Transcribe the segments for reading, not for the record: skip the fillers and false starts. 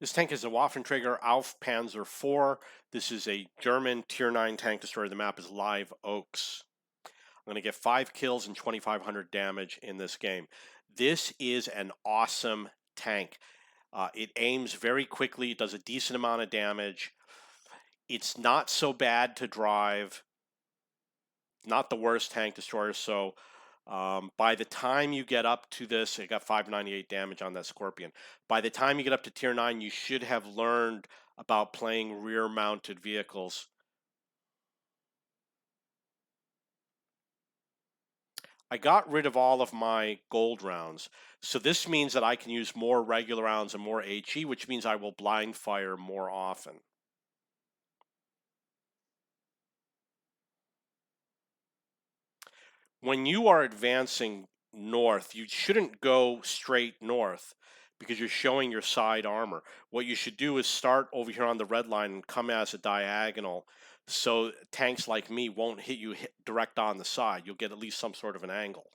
This tank is a Waffenträger Auf Panzer IV. This is a German Tier 9 tank destroyer. The map is Live Oaks. I'm going to get 5 kills and 2,500 damage in this game. This is an awesome tank. It aims very quickly, it does a decent amount of damage. It's not so bad to drive, not the worst tank destroyer, so by the time you get up to this, it got 598 damage on that Scorpion. By the time you get up to Tier 9, you should have learned about playing rear-mounted vehicles. I got rid of all of my gold rounds, so this means that I can use more regular rounds and more HE, which means I will blind fire more often. When you are advancing north, you shouldn't go straight north because you're showing your side armor. What you should do is start over here on the red line and come as a diagonal so tanks like me won't hit you direct on the side. You'll get at least some sort of an angle.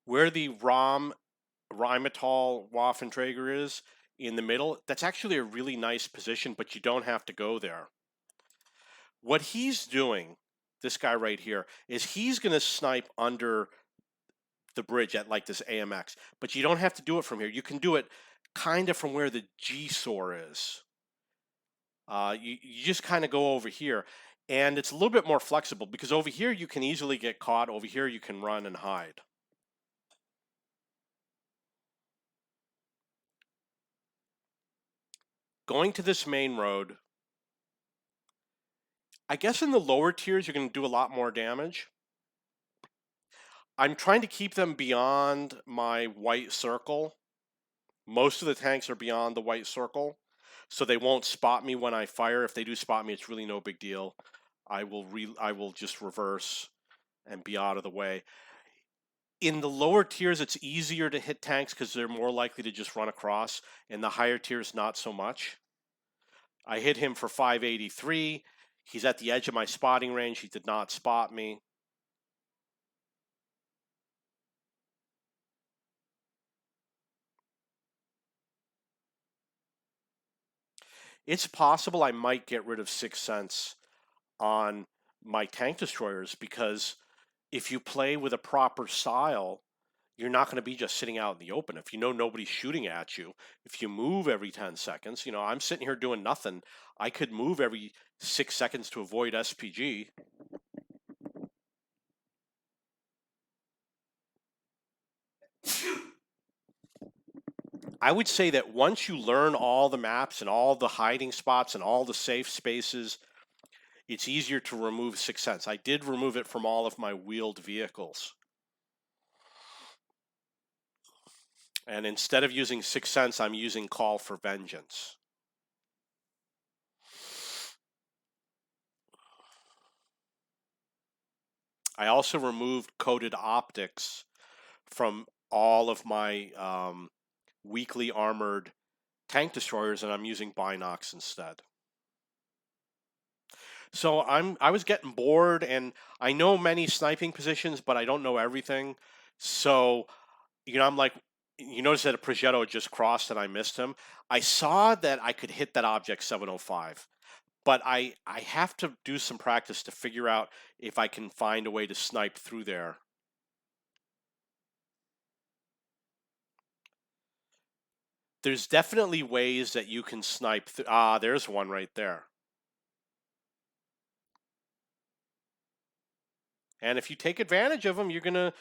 Where the Rheinmetall Waffenträger is in the middle, that's actually a really nice position, but you don't have to go there. What he's doing, this guy right here, is he's going to snipe under the bridge at like this AMX, but you don't have to do it from here. You can do it kind of from where the G-SOR is. You just kind of go over here, and it's a little bit more flexible because over here you can easily get caught. Over here you can run and hide. Going to this main road, I guess in the lower tiers you're going to do a lot more damage. I'm trying to keep them beyond my white circle. Most of the tanks are beyond the white circle, so they won't spot me when I fire. If they do spot me, it's really no big deal. I will just reverse and be out of the way. In the lower tiers, it's easier to hit tanks because they're more likely to just run across. In the higher tiers, not so much. I hit him for 583. He's at the edge of my spotting range. He did not spot me. It's possible I might get rid of 6 cents on my tank destroyers because if you play with a proper style, you're not going to be just sitting out in the open. If you know nobody's shooting at you, if you move every 10 seconds, you know, I'm sitting here doing nothing. I could move every 6 seconds to avoid SPG. I would say that once you learn all the maps and all the hiding spots and all the safe spaces, it's easier to remove 6 cents. I did remove it from all of my wheeled vehicles. And instead of using 6 cents, I'm using Call for Vengeance. I also removed Coated Optics from all of my weakly armored tank destroyers, and I'm using Binox instead. So I was getting bored, and I know many sniping positions, but I don't know everything. So, you know, I'm like, you notice that a Progetto just crossed and I missed him. I saw that I could hit that object 705, but I have to do some practice to figure out if I can find a way to snipe through there. There's definitely ways that you can snipe. There's one right there. And if you take advantage of them, you're going to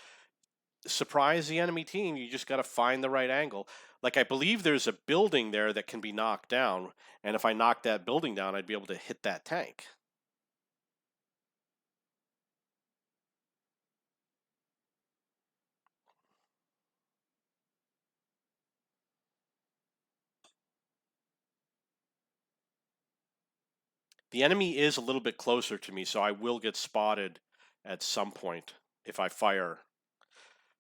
surprise the enemy team. You just got to find the right angle. Like, I believe there's a building there that can be knocked down. And if I knock that building down, I'd be able to hit that tank. The enemy is a little bit closer to me, so I will get spotted at some point if I fire.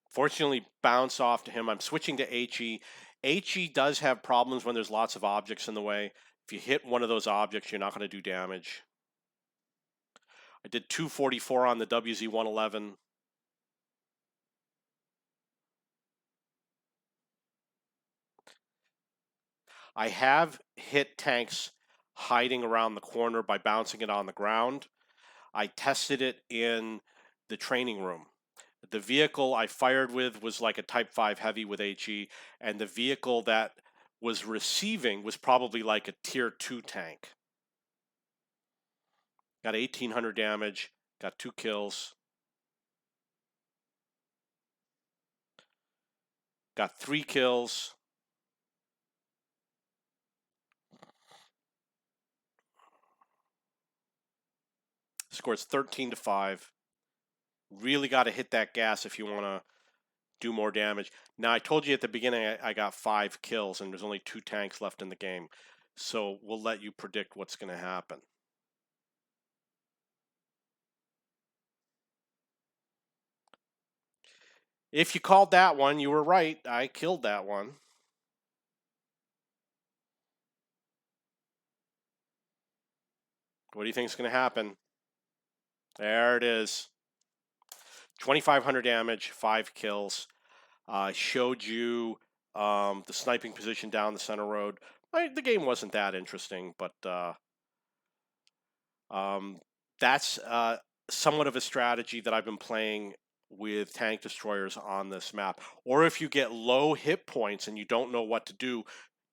Fortunately, bounce off to him. I'm switching to HE. HE does have problems when there's lots of objects in the way. If you hit one of those objects, you're not going to do damage. I did 244 on the WZ-111. I have hit tanks hiding around the corner by bouncing it on the ground. I tested it in the training room. The vehicle I fired with was like a Type 5 Heavy with HE, and the vehicle that was receiving was probably like a Tier 2 tank. Got 1,800 damage, got 2 kills. Got 3 kills. Scores 13-5. Really got to hit that gas if you want to do more damage. Now, I told you at the beginning I got 5 kills, and there's only 2 tanks left in the game. So we'll let you predict what's going to happen. If you called that one, you were right. I killed that one. What do you think is going to happen? There it is. 2,500 damage, 5 kills. I showed you the sniping position down the center road. The game wasn't that interesting, but that's somewhat of a strategy that I've been playing with tank destroyers on this map. Or if you get low hit points and you don't know what to do,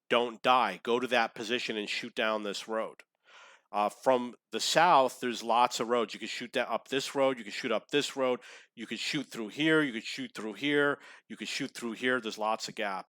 don't die. Go to that position and shoot down this road. From the south, there's lots of roads. You can shoot that up this road. You can shoot up this road. You could shoot through here. You could shoot through here. You could shoot through here. There's lots of gaps.